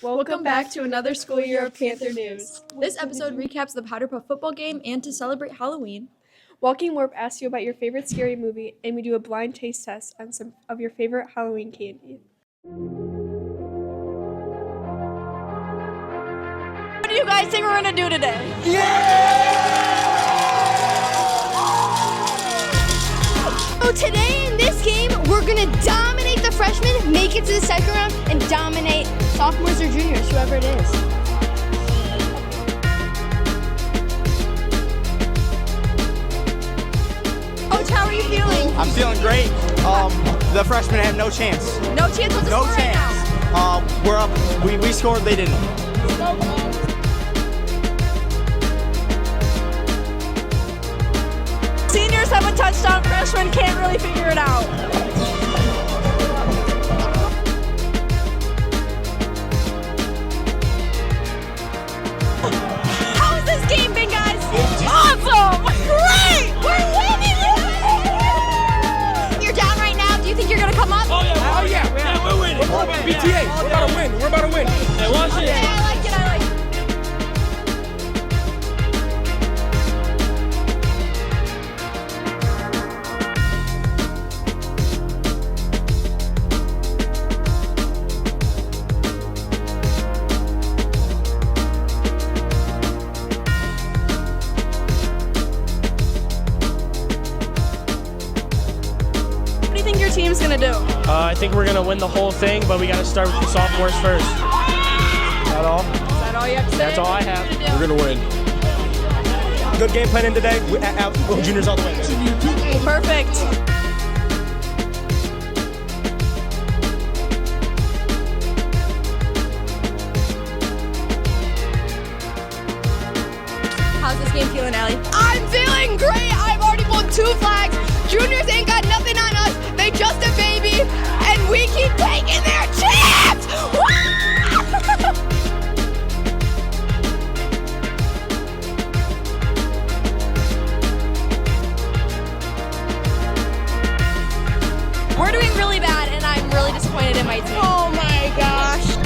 Welcome back to another school year of Panther news. This episode recaps the Powder Puff football game and to celebrate Halloween. Walking Warp asks you about your favorite scary movie, and we do a blind taste test on some of your favorite Halloween candy. What do you guys think we're gonna do today? So today in this game, we're gonna dominate the freshmen, make it to the second round, and dominate sophomores or juniors, whoever it is. Coach, how are you feeling? I'm feeling great. The freshmen have no chance. No chance. What's the No score chance. right now? We're up. We scored. They didn't. Seniors have a touchdown, freshmen can't really figure it out. How has this game been, guys? Awesome! Great! We're winning! You're down right now. Do you think you're gonna come up? Oh yeah, we're winning. BTA, we're about to win. We're about to win. Hey, watch Okay, it. I like it. What do you think your team's gonna do? I think we're gonna win the whole thing, but we gotta start with the sophomores first. Is that all? Is that all you have to say? That's all I have. We're gonna win. Good game planning today. We'll juniors all the way. Perfect. How's this game feeling, Allie? I'm feeling great. I've already pulled 2 flags. Juniors ain't got nothing on us. They just a baby, and we keep taking their chips. We're doing really bad, and I'm really disappointed in my team. Oh my gosh.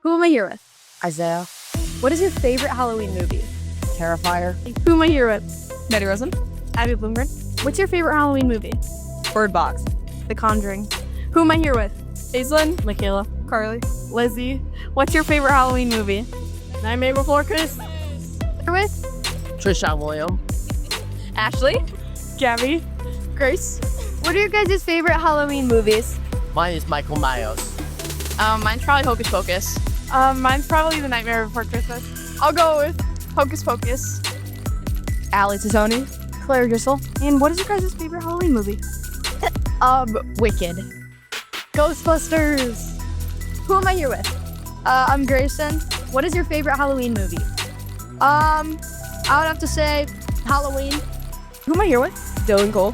Who am I here with? Isaiah, What is your favorite Halloween movie? Terrifier, Who am I here with? Betty Rosen, Abby Bloomgren. What's your favorite Halloween movie? Bird Box, The Conjuring. Who am I here with? Aislinn, Michaela, Carly, Lizzie. What's your favorite Halloween movie? Nightmare Before Christmas. Here with Trisha William, Ashley, Gabby, Grace. What are your guys' favorite Halloween movies? mine is Michael Myers. Mine's probably Hocus Pocus. Mine's probably The Nightmare Before Christmas. I'll go with Hocus Pocus. Allie, Tassone, Clare, Drissel. And what is your guys' favorite Halloween movie? Wicked. Ghostbusters. Who am I here with? I'm Grayson. What is your favorite Halloween movie? I would have to say Halloween. Who am I here with? Dylan Cole,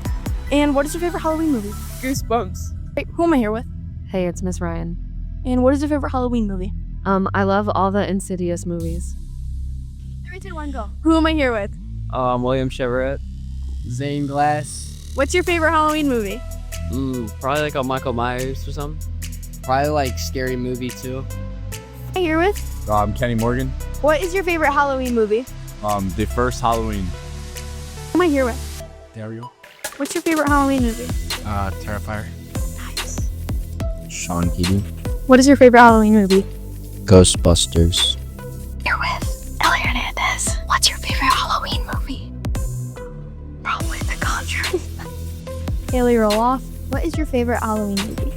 And what is your favorite Halloween movie? Goosebumps. Wait, who am I here with? Hey, it's Miss Ryan. And what is your favorite Halloween movie? I love all the Insidious movies. 3, 2, 1, go. Who am I here with? William Chevrolet. Zane Glass, What's your favorite Halloween movie? Probably like a Michael Myers or something. probably like Scary Movie too. I'm here with Kenny Morgan. What is your favorite Halloween movie? The first Halloween. Who am I here with? Dario. What's your favorite Halloween movie? Terrifier. Sean Keating. What is your favorite Halloween movie? Ghostbusters. You're with Ellie Hernandez. What's your favorite Halloween movie? Probably The Conjuring. Haley Roloff. What is your favorite Halloween movie?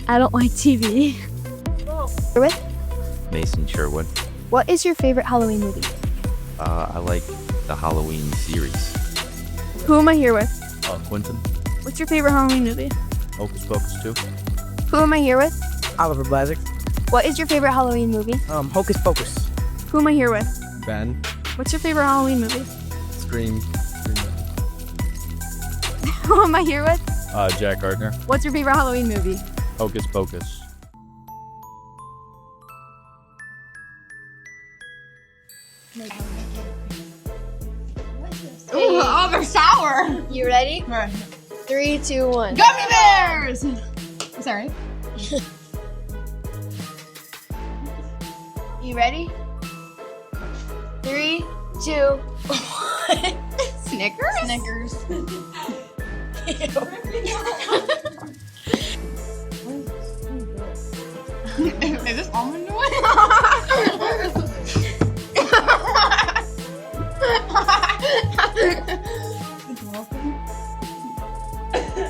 I don't like TV. You're with? Mason Sherwood. What is your favorite Halloween movie? I like the Halloween series. Who am I here with? Quentin. What's your favorite Halloween movie? Hocus Pocus 2. Who am I here with? Oliver Blasczyk. What is your favorite Halloween movie? Hocus Pocus. Who am I here with? Ben. What's your favorite Halloween movie? Scream. Who am I here with? Jack Gardner. What's your favorite Halloween movie? Hocus Pocus. Ooh, oh, they're sour. You ready? 3, 2, 1. Gummy bears. Sorry. You ready? 3, 2, 1. Snickers? Snickers. Is this almond noise?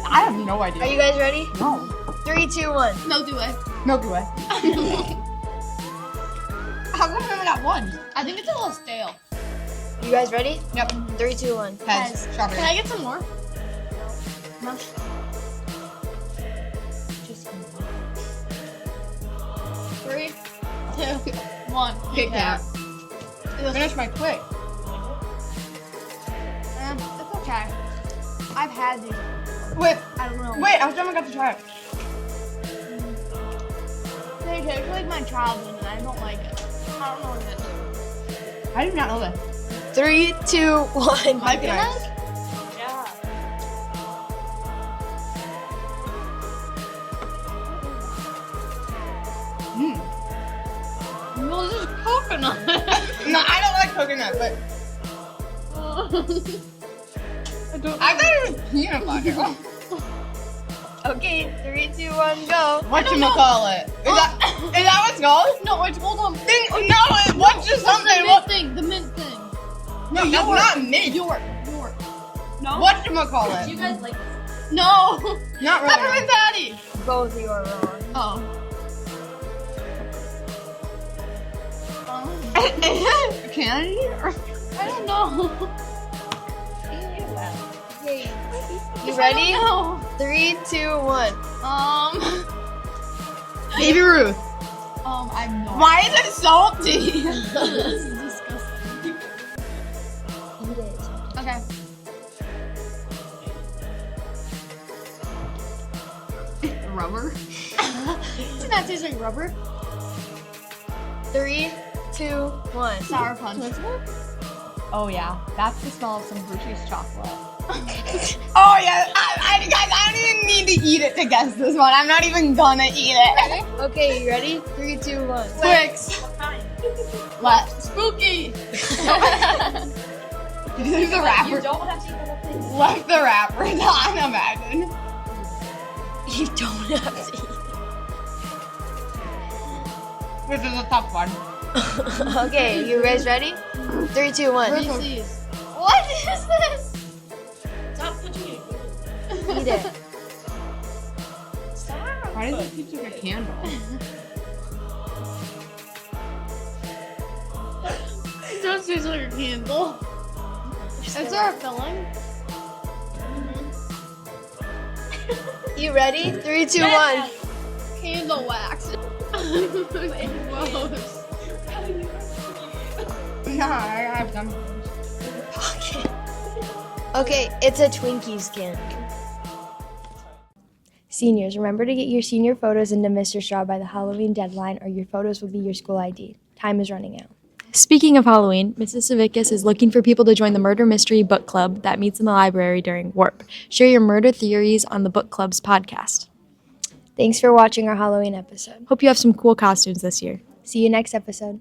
I have no idea. Are you guys ready? No. 3, 2, 1. Milky Way. Milky Way. How come I only got one? I think it's a little stale. You guys ready? Yep. 3, 2, 1. Heads. Strawberry. Can I get some more? No. 3, 2, 1. Kit Kat. Finish my quick. It's okay. I've had these. Wait, I don't know. Wait, I still haven't got to try it. They taste like my childhood and I don't like it. I don't know what it is. I do not know that. 3, 2, 1. Might be nice. Yeah. No, this is coconut. No, I don't like coconut, but I thought it was peanut butter. Okay, 3, 2, 1, go. Whatchamacallit? Is that what's called? No, it's called what's just something? The mint thing. No, that's not mint. York. No? Whatchamacallit? You guys like this? No. Not really. Peppermint patty. Both of you are wrong. Oh. Candy? I don't know. Okay. You ready? 3, 2, 1. Baby Ruth. I'm not. Why is it salty? This is disgusting. Eat it. Okay. Rubber? Doesn't that taste like rubber? 3, 2, 1. Sour punch. Oh yeah, that's the smell of some Hershey's chocolate. Oh yeah, guys, I don't even need to eat it to guess this one. I'm not even gonna eat it. Okay, you ready? 3, 2, 1. Twix. What? Spooky. Leave the wrapper. You don't have to eat the whole thing. Left the wrappers on, imagine. You don't have to This is a tough one. eat. Okay, you guys ready? 3, 2, 1. Reese's. What is this? Stop touching it. Eat it. Why does it taste like a candle? It does taste like a candle. Is there a filling? You ready? 3, 2, 1. Candle wax. Gross. No, I have some. Okay, it's a Twinkies can. Seniors, remember to get your senior photos into Mr. Straw by the Halloween deadline or your photos will be your school ID. Time is running out. Speaking of Halloween, Mrs. Savickas is looking for people to join the Murder Mystery Book Club that meets in the library during Warp. Share your murder theories on the book club's podcast. Thanks for watching our Halloween episode. Hope you have some cool costumes this year. See you next episode.